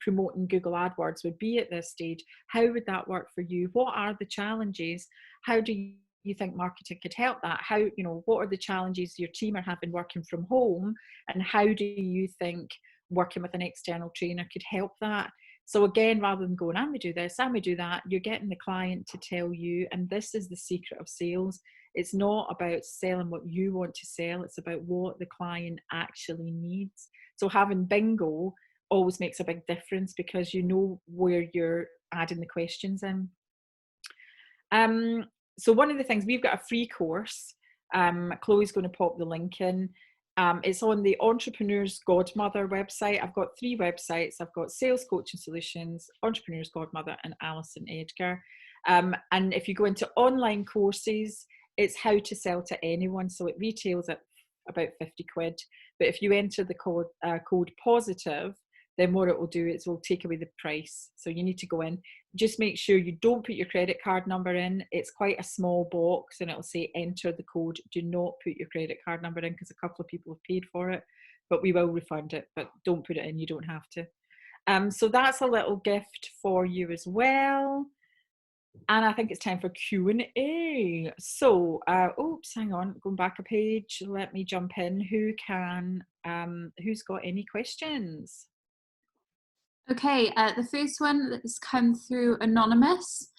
promoting Google AdWords would be at this stage? How would that work for you? What are the challenges? How do you think marketing could help that? How, what are the challenges your team are having working from home? And how do you think working with an external trainer could help that? So again, rather than going, and we do this, and we do that, you're getting the client to tell you, and this is the secret of sales. It's not about selling what you want to sell. It's about what the client actually needs. So having bingo always makes a big difference because you know where you're adding the questions in. So one of the things, we've got a free course. Chloe's going to pop the link in. It's on the Entrepreneur's Godmother website. I've got 3 websites. I've got Sales Coaching Solutions, Entrepreneur's Godmother, and Alison Edgar. And if you go into online courses, it's how to sell to anyone. So it retails at about 50 quid. But if you enter the code positive, then what it will do is it will take away the price. So you need to go in. Just make sure you don't put your credit card number in. It's quite a small box and it'll say enter the code. Do not put your credit card number in because a couple of people have paid for it, but we will refund it, but don't put it in. You don't have to. So that's a little gift for you as well. And I think it's time for Q&A. So, oops, hang on, going back a page. Let me jump in. Who's got any questions? Okay, the first one that's come through anonymous.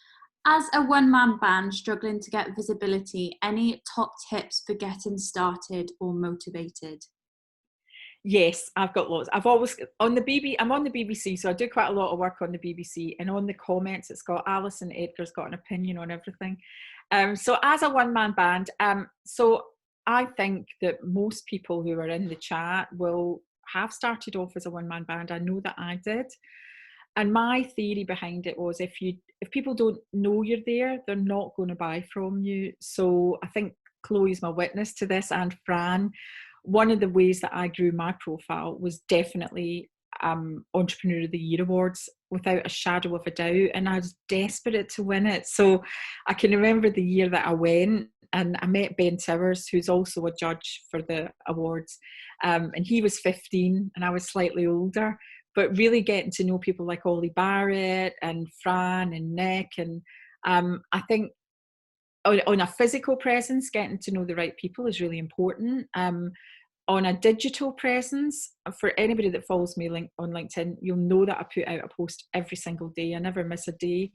As a one-man band struggling to get visibility, any top tips for getting started or motivated? Yes, I've got lots. I'm on the BBC, so I do quite a lot of work on the BBC, and on the comments it's got Alison Edgar's got an opinion on everything. So as a one-man band, so I think that most people who are in the chat will have started off as a one-man band. I know that I did. And my theory behind it was if people don't know you're there, they're not going to buy from you. So I think Chloe's my witness to this, and Fran. One of the ways that I grew my profile was definitely Entrepreneur of the Year awards, without a shadow of a doubt, and I was desperate to win it. So I can remember the year that I went, and I met Ben Towers, who's also a judge for the awards, and he was 15 and I was slightly older. But really getting to know people like Ollie Barrett and Fran and Nick, and I think on a physical presence, getting to know the right people is really important. On a digital presence, for anybody that follows me on LinkedIn, you'll know that I put out a post every single day. I never miss a day.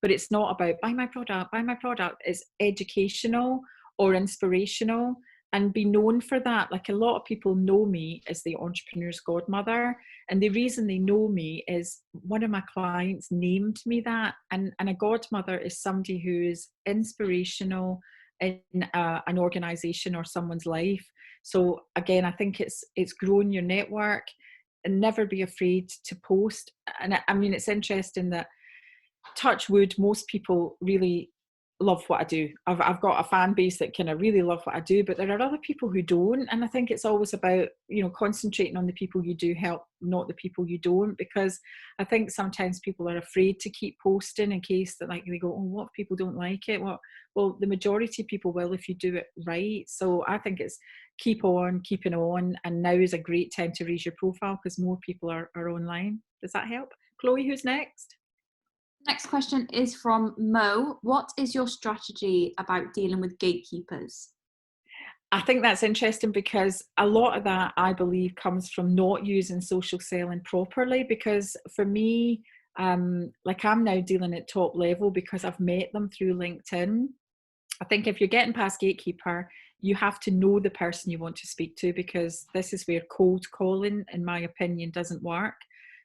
But it's not about buy my product, buy my product. It's educational or inspirational, and be known for that. Like, a lot of people know me as the entrepreneur's godmother. And the reason they know me is one of my clients named me that. And a godmother is somebody who is inspirational in an organization or someone's life. So again, I think it's growing your network, and never be afraid to post. And I mean, it's interesting that, touch wood, most people really love what I do. I've got a fan base that kind of really love what I do, but there are other people who don't. And I think it's always about, concentrating on the people you do help, not the people you don't, because I think sometimes people are afraid to keep posting in case that, like, they go, oh, what if people don't like it? Well, the majority of people will if you do it right. So I think it's keep on keeping on, and now is a great time to raise your profile because more people are online. Does that help? Chloe, who's next? Next question is from Mo. What is your strategy about dealing with gatekeepers? I think that's interesting because a lot of that, I believe, comes from not using social selling properly. Because for me, like, I'm now dealing at top level because I've met them through LinkedIn. I think if you're getting past gatekeeper, you have to know the person you want to speak to, because this is where cold calling, in my opinion, doesn't work.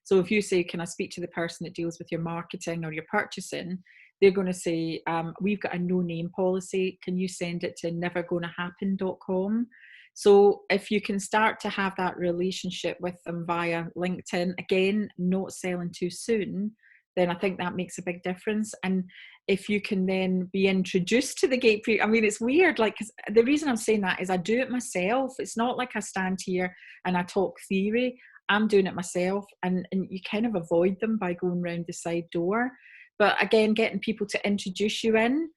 So if you say, can I speak to the person that deals with your marketing or your purchasing, they're going to say, we've got a no name policy. Can you send it to nevergonnahappen.com? So if you can start to have that relationship with them via LinkedIn, again, not selling too soon, then I think that makes a big difference. And if you can then be introduced to the gatekeeper, I mean, it's weird, like, 'cause the reason I'm saying that is I do it myself. It's not like I stand here and I talk theory. I'm doing it myself, and you kind of avoid them by going round the side door. But again, getting people to introduce you in,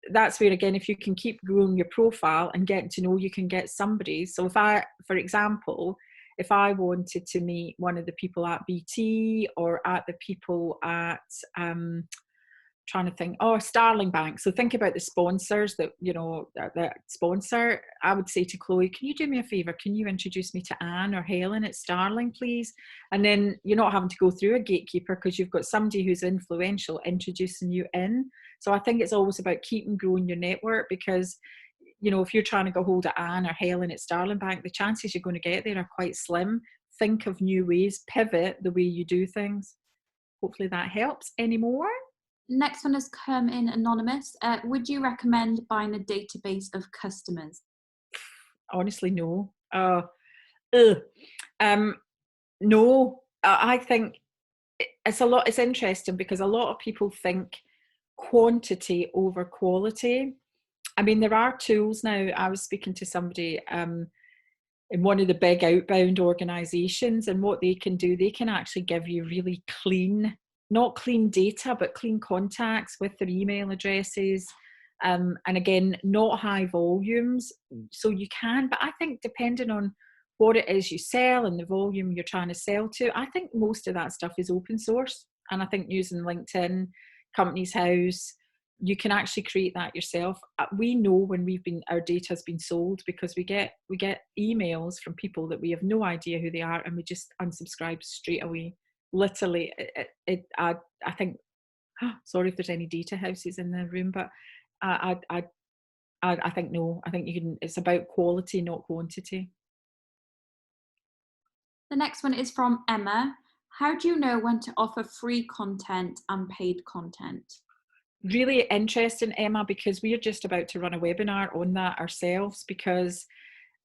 that's where, again, if you can keep growing your profile and getting to know, you can get somebody. So if I, for example, if I wanted to meet one of the people at BT or at the people at trying to think, Starling Bank. So think about the sponsors that sponsor. I would say to Chloe, can you do me a favour? Can you introduce me to Anne or Helen at Starling, please? And then you're not having to go through a gatekeeper because you've got somebody who's influential introducing you in. So I think it's always about keeping growing your network, because if you're trying to get hold of Anne or Helen at Starling Bank, the chances you're going to get there are quite slim. Think of new ways, pivot the way you do things. Hopefully that helps. Any more? Next one has come in anonymous. Would you recommend buying a database of customers? Honestly, no. No. I think it's interesting because a lot of people think quantity over quality. I mean, there are tools now. I was speaking to somebody in one of the big outbound organizations, and what they can do, they can actually give you really clean, not clean data, but clean contacts with their email addresses. And again, not high volumes. So you can, but I think depending on what it is you sell and the volume you're trying to sell to, I think most of that stuff is open source. And I think using LinkedIn, Companies House, you can actually create that yourself. We know when our data has been sold, because we get emails from people that we have no idea who they are, and we just unsubscribe straight away. Literally, I think. Sorry if there's any data houses in the room, but I think no. I think you can. It's about quality, not quantity. The next one is from Emma. How do you know when to offer free content and paid content? really interesting, Emma, because we are just about to run a webinar on that ourselves, because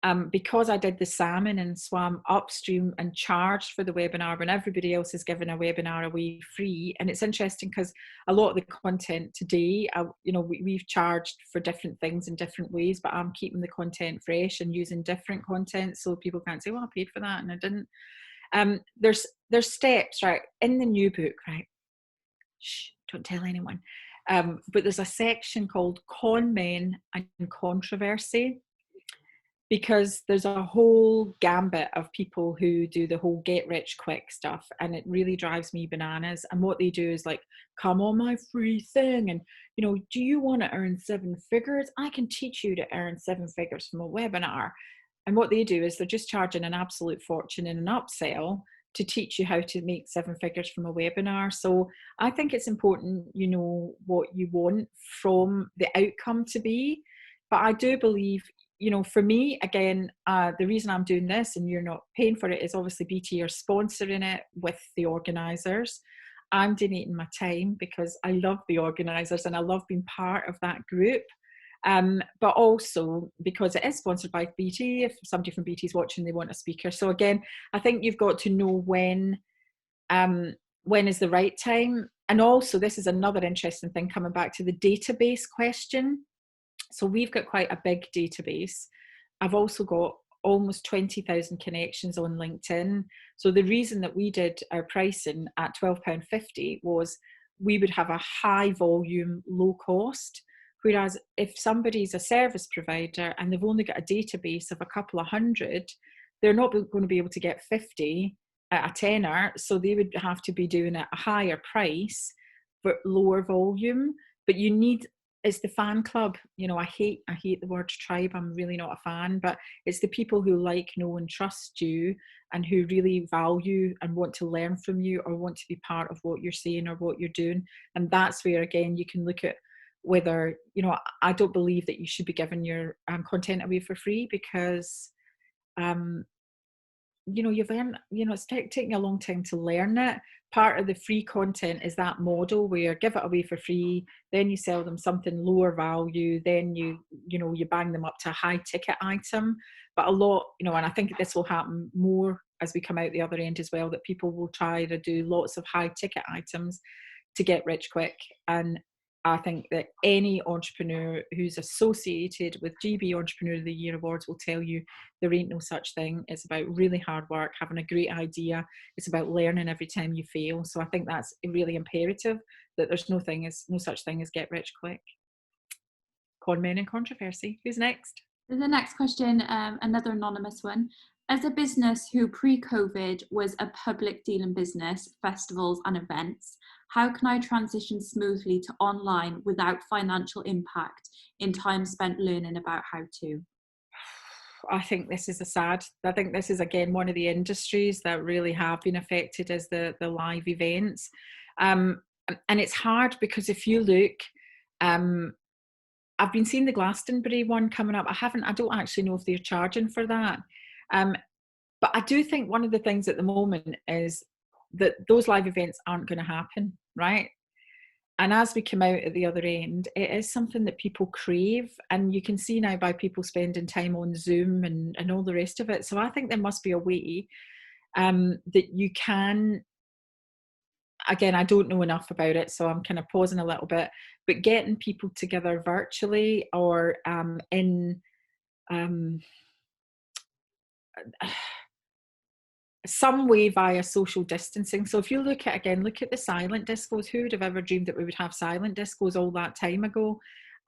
I did the salmon and swam upstream and charged for the webinar when everybody else is giving a webinar away free. And it's interesting because a lot of the content today, we've charged for different things in different ways, but I'm keeping the content fresh and using different content so people can't say, well, I paid for that and I didn't. There's steps, right, in the new book, right? Shh, don't tell anyone. But there's a section called Con Men and Controversy, because there's a whole gambit of people who do the whole get rich quick stuff, and it really drives me bananas. And what they do is like, come on my free thing, and do you want to earn 7 figures? I can teach you to earn 7 figures from a webinar. And what they do is they're just charging an absolute fortune in an upsell to teach you how to make 7 figures from a webinar. So I think it's important you know what you want from the outcome to be. But I do believe, for me, again, the reason I'm doing this and you're not paying for it is obviously BT are sponsoring it with the organisers. I'm donating my time because I love the organisers and I love being part of that group. But also because it is sponsored by BT, if somebody from BT is watching, they want a speaker. So again, I think you've got to know when is the right time. And also, this is another interesting thing, coming back to the database question. So we've got quite a big database. I've also got almost 20,000 connections on LinkedIn. So the reason that we did our pricing at £12.50 was we would have a high volume, low cost. Whereas if somebody's a service provider and they've only got a database of a couple of hundred, they're not going to be able to get 50 at a tenner. So they would have to be doing it a higher price but lower volume. But you need, it's the fan club. I hate the word tribe. I'm really not a fan, but it's the people who like, know and trust you and who really value and want to learn from you or want to be part of what you're saying or what you're doing. And that's where, again, you can look at whether, I don't believe that you should be giving your content away for free, because you've learned, it's taking a long time to learn it. Part of the free content is that model where you give it away for free, then you sell them something lower value, then you bang them up to a high ticket item. But a lot, and I think this will happen more as we come out the other end as well, that people will try to do lots of high ticket items to get rich quick. And I think that any entrepreneur who's associated with GB Entrepreneur of the Year Awards will tell you there ain't no such thing. It's about really hard work, having a great idea. It's about learning every time you fail. So I think that's really imperative, that there's no such thing as get rich quick. Con Men and Controversy. Who's next? The next question, another anonymous one. As a business who pre-COVID was a public dealing business, festivals and events, how can I transition smoothly to online without financial impact in time spent learning about how to? I think this is again one of the industries that really have been affected, as the live events. And it's hard because if you look, I've been seeing the Glastonbury one coming up. I don't actually know if they're charging for that. But I do think one of the things at the moment is that those live events aren't going to happen, right? And as we come out at the other end, it is something that people crave. And you can see now by people spending time on Zoom and all the rest of it. So I think there must be a way that you can, again, I don't know enough about it, so I'm kind of pausing a little bit, but getting people together virtually or in some way via social distancing. So if you look at the silent discos, who would have ever dreamed that we would have silent discos all that time ago?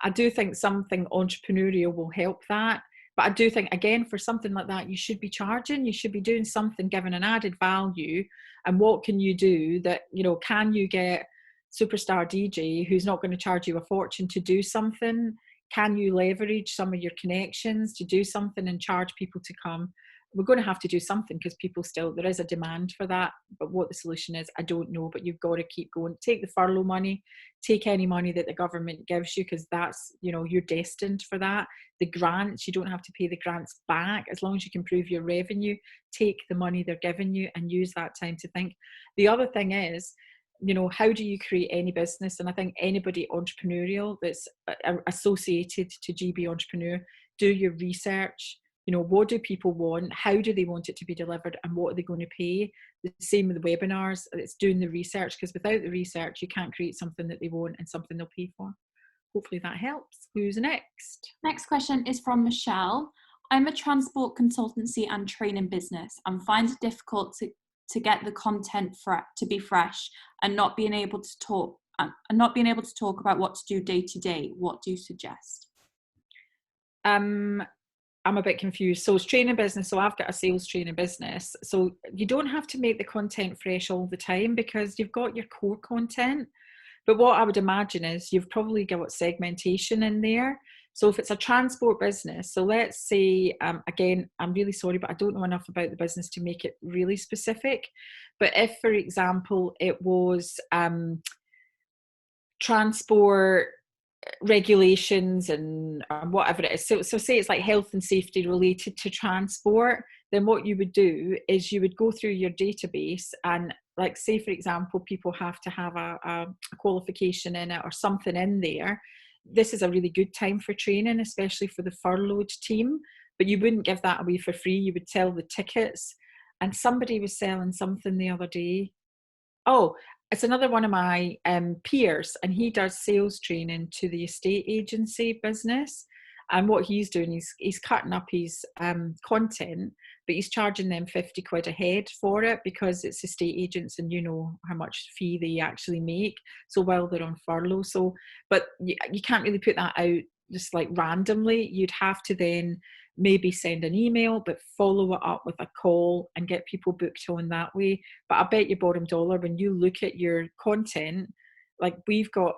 I do think something entrepreneurial will help that. But I do think, again, for something like that, you should be charging, you should be doing something, giving an added value. And what can you do that, can you get superstar DJ who's not going to charge you a fortune to do something? Can you leverage some of your connections to do something and charge people to come? We're going to have to do something because there is a demand for that. But what the solution is, I don't know. But you've got to keep going. Take the furlough money, take any money that the government gives you, because that's, you're destined for that. The grants, you don't have to pay the grants back as long as you can prove your revenue. Take the money they're giving you and use that time to think. The other thing is, how do you create any business? And I think anybody entrepreneurial that's associated to GB Entrepreneur, do your research. What do people want? How do they want it to be delivered? And what are they going to pay? The same with the webinars. It's doing the research, because without the research, you can't create something that they want and something they'll pay for. Hopefully that helps. Who's next? Next question is from Michelle. I'm a transport consultancy and training business and find it difficult to get the content to be fresh and not being able to talk about what to do day to day. What do you suggest? I'm a bit confused. So it's training business. So I've got a sales training business. So you don't have to make the content fresh all the time, because you've got your core content. But what I would imagine is you've probably got segmentation in there. So if it's a transport business, so let's say, again, I'm really sorry, but I don't know enough about the business to make it really specific. But if, for example, it was transport regulations and whatever it is, so say it's like health and safety related to transport, then what you would do is you would go through your database and, like, say for example, people have to have a qualification in it or something in there. This is a really good time for training, especially for the furloughed team, but you wouldn't give that away for free. You would sell the tickets. And somebody was selling something the other day. Oh, it's another one of my peers, and he does sales training to the estate agency business. And what he's doing is he's cutting up his content, but he's charging them 50 quid a head for it, because it's estate agents and you know how much fee they actually make. So while they're on furlough. So, but you can't really put that out just like randomly. You'd have to then maybe send an email, but follow it up with a call and get people booked on that way. But I bet you bottom dollar, when you look at your content, like we've got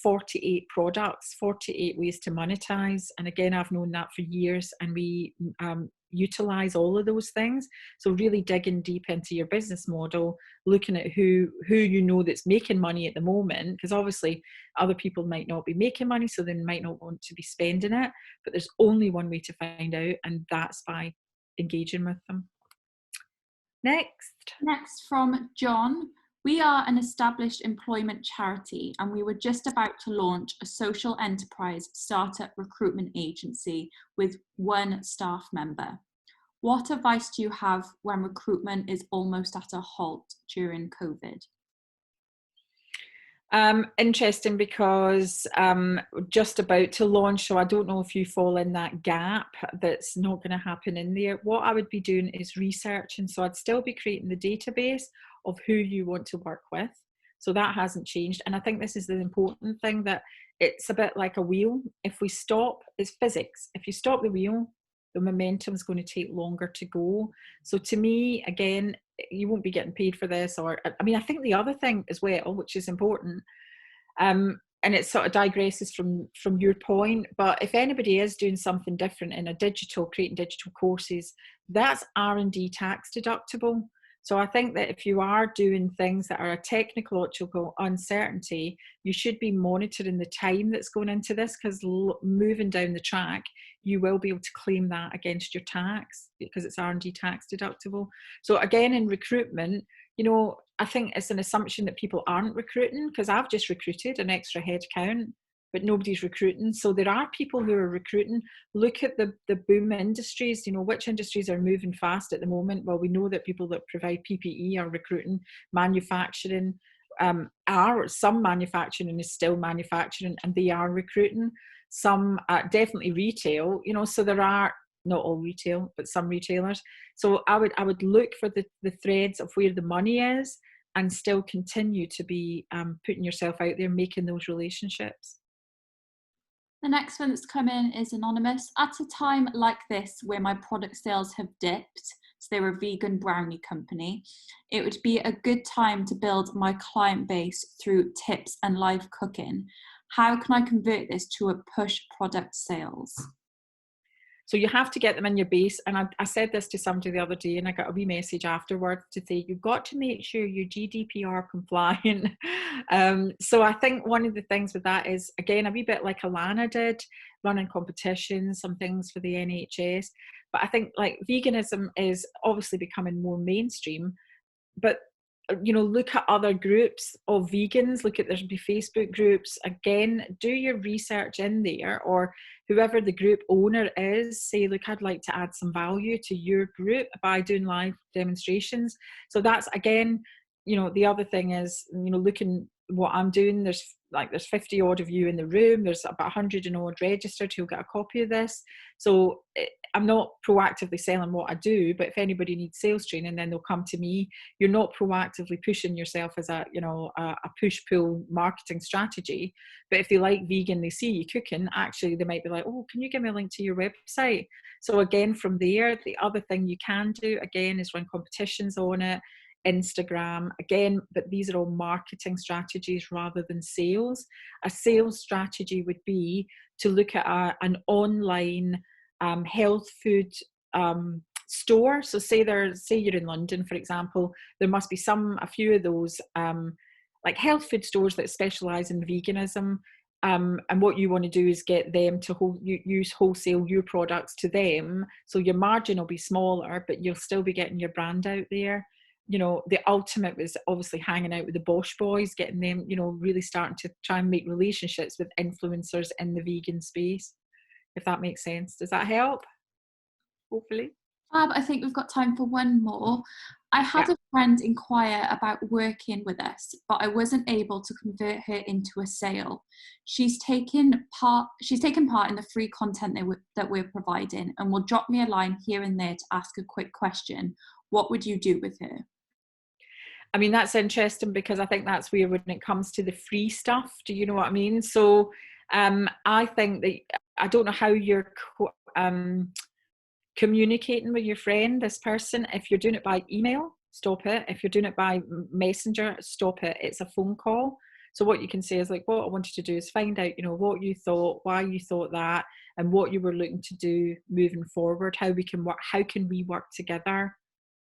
48 products, 48 ways to monetize. And again, I've known that for years, and we utilize all of those things. So really digging deep into your business model, looking at who you know that's making money at the moment, because obviously other people might not be making money, so they might not want to be spending it. But there's only one way to find out, and that's by engaging with them. Next from John. We are an established employment charity, and we were just about to launch a social enterprise startup recruitment agency with one staff member. What advice do you have when recruitment is almost at a halt during COVID? Interesting, because just about to launch, so I don't know if you fall in that gap that's not going to happen in there. What I would be doing is research, and so I'd still be creating the database of who you want to work with. So that hasn't changed. And I think this is the important thing, that it's a bit like a wheel. If we stop, it's physics. If you stop the wheel, the momentum is going to take longer to go. So to me, again, you won't be getting paid for this. Or, I mean, I think the other thing as well, which is important, and it sort of digresses from your point, but if anybody is doing something different in creating digital courses, that's R&D tax deductible. So I think that if you are doing things that are a technological uncertainty, you should be monitoring the time that's going into this, because moving down the track, you will be able to claim that against your tax, because it's R&D tax deductible. So again, in recruitment, I think it's an assumption that people aren't recruiting, because I've just recruited an extra head count, but nobody's recruiting. So there are people who are recruiting. Look at the boom industries, which industries are moving fast at the moment. Well, we know that people that provide PPE are recruiting. Manufacturing, some manufacturing is still manufacturing, and they are recruiting. Some definitely retail, so there are, not all retail, but some retailers. So I would look for the threads of where the money is, and still continue to be putting yourself out there, making those relationships. The next one that's come in is anonymous. At a time like this, where my product sales have dipped, so they're a vegan brownie company, it would be a good time to build my client base through tips and live cooking. How can I convert this to a push product sales? So you have to get them in your base. And I said this to somebody the other day, and I got a wee message afterwards to say, you've got to make sure you're GDPR compliant. So I think one of the things with that is, again, a wee bit like Alana did, running competitions, some things for the NHS. But I think like veganism is obviously becoming more mainstream, but look at other groups of vegans, there'll be Facebook groups. Again, do your research in there, or whoever the group owner is, say, look, I'd like to add some value to your group by doing live demonstrations. So that's, again, the other thing is, looking what I'm doing, there's 50 odd of you in the room, there's about 100 and odd registered who'll get a copy of this. So I'm not proactively selling what I do, but if anybody needs sales training, then they'll come to me. You're not proactively pushing yourself as a push-pull marketing strategy. But if they like vegan, they see you cooking, actually they might be like, oh, can you give me a link to your website? So again, from there, the other thing you can do, again, is run competitions on it. Instagram, again, but these are all marketing strategies rather than sales. A sales strategy would be to look at an online health food store. So say you're in London, for example, there must be a few of those like health food stores that specialize in veganism. And what you want to do is get them to use wholesale your products to them. So your margin will be smaller, but you'll still be getting your brand out there. The ultimate was obviously hanging out with the Bosch boys, getting them, really starting to try and make relationships with influencers in the vegan space, if that makes sense. Does that help? Hopefully. I think we've got time for one more. I had a friend inquire about working with us, but I wasn't able to convert her into a sale. She's taken part in the free content that we're providing, and will drop me a line here and there to ask a quick question. What would you do with her? I mean, that's interesting, because I think that's where, when it comes to the free stuff, do you know what I mean? So I think that, I don't know how you're communicating with your friend, this person. If you're doing it by email, stop it. If you're doing it by messenger, stop it. It's a phone call. So what you can say is like, what I wanted to do is find out, what you thought, why you thought that, and what you were looking to do moving forward, how can we work together?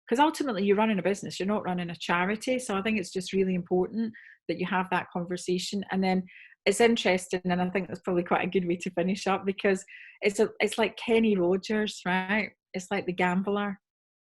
Because ultimately you're running a business, you're not running a charity. So I think it's just really important that you have that conversation. And then it's interesting, and I think that's probably quite a good way to finish up, because it's like Kenny Rogers, right? It's like the gambler.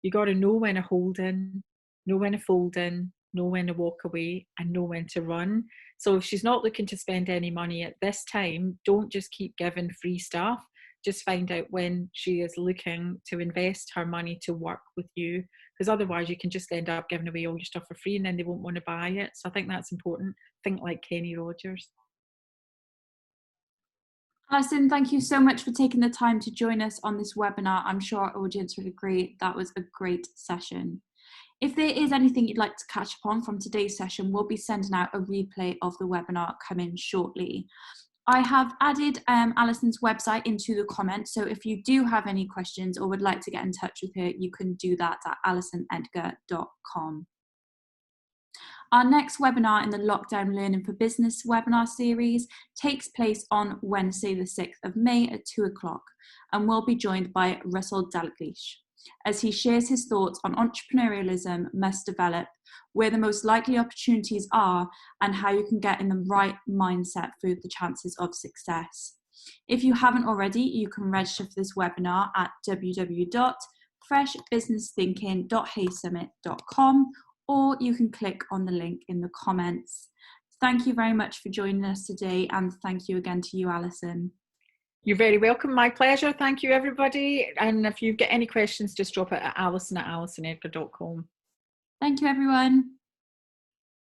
You got to know when to hold in, know when to fold in, know when to walk away, and know when to run. So if she's not looking to spend any money at this time, don't just keep giving free stuff. Just find out when she is looking to invest her money to work with you, because otherwise you can just end up giving away all your stuff for free and then they won't want to buy it. So I think that's important. Think like Kenny Rogers. Alison, thank you so much for taking the time to join us on this webinar. I'm sure our audience would agree that was a great session. If there is anything you'd like to catch up on from today's session, we'll be sending out a replay of the webinar coming shortly. I have added Alison's website into the comments, so if you do have any questions or would like to get in touch with her, you can do that at alisonedgar.com. Our next webinar in the Lockdown Learning for Business webinar series takes place on Wednesday the 6th of May at 2 o'clock, and will be joined by Russell Dalglish as he shares his thoughts on entrepreneurialism must develop, where the most likely opportunities are, and how you can get in the right mindset for the chances of success. If you haven't already, you can register for this webinar at www.freshbusinessthinking.haysummit.com, or you can click on the link in the comments. Thank you very much for joining us today, and thank you again to you, Alison. You're very welcome. My pleasure. Thank you, everybody. And if you get any questions, just drop it at alison@alisonedgar.com. Thank you, everyone.